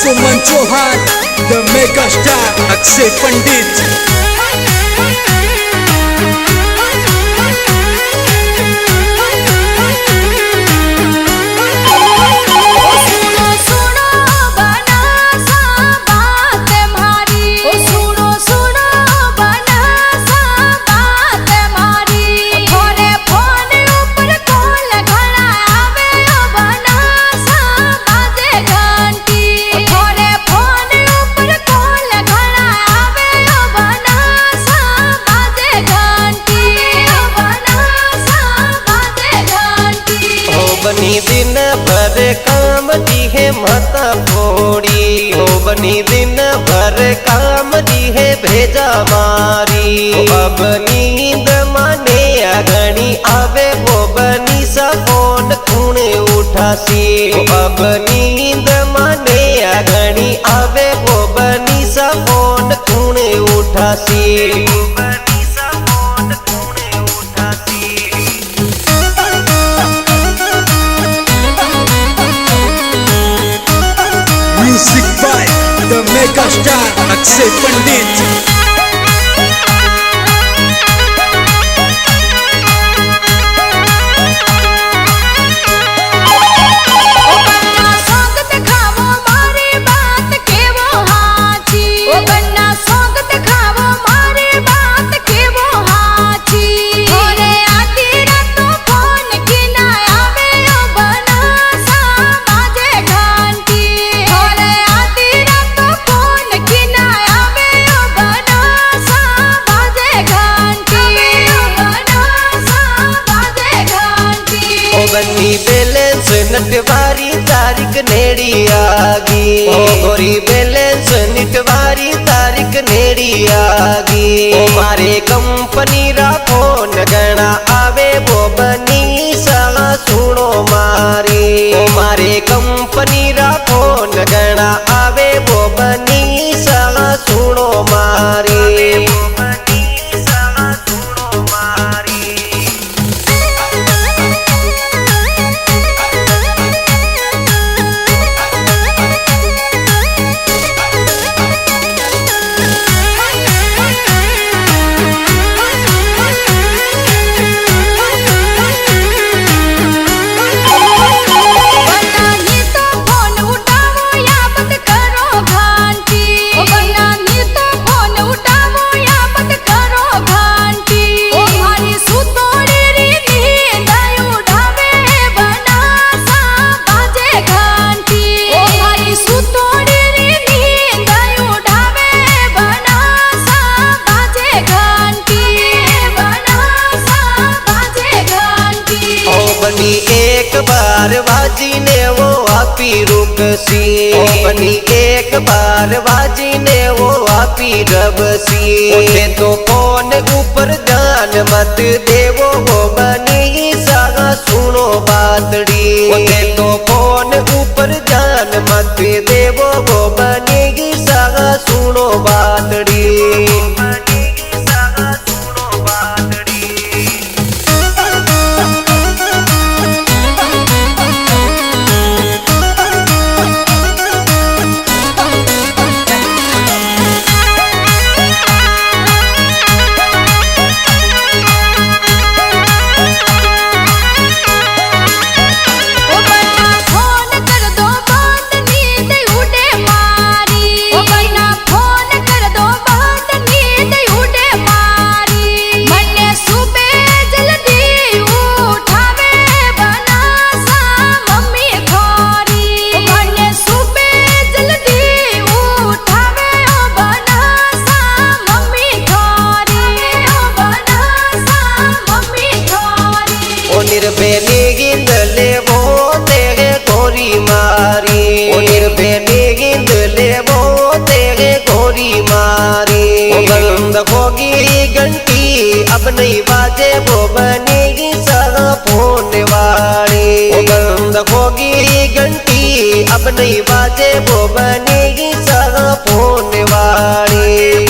सुमन चौहान, द mega star Akshay Pandit. बनी दिन भर काम दी है माता फोड़ी हो, बनी दिन भर काम दी है भेजा मारी। अब नींद माने अगणी आवे वो बनी सकोन खूने उठासी। अब नींद माने अगणी आवे वो बनी सकोन खूने उठासी। Music by the mega star Akshay Pandit. बनी बैलेंस नटवारी तारीख नेड़ी आगी। गोरी बैलेंस नटवारी तारीख नेड़ी आगी। मारे कंपनी रा फोन गणा आवे वो बनी सा सुनो मारी। मारे कंपनी रा फोन गणा आवे वो बनी सा सुनो मारी। बनी एक बार बाजी ने वो आपी रुकसी। बनी एक बार बाजी ने वो आपी रबसी। उठे तो फोन ऊपर ध्यान मत देवो वो बनी सा सुनो बातड़ी। उठे तो फोन ऊपर ध्यान मत देवो वो बनी सा सुनो बातड़ी। निर्भेनी गिंद ले वो तेरे गोरी मारी। निर्भेनी गिंद ले वो तेरे गोरी मारी। बंद होगी घंटी अब नहीं बाजे वो बनेगी सा फोन वाली। बंद होगी घंटी अब नहीं बाजे वो बनेगी सा फोन वाली।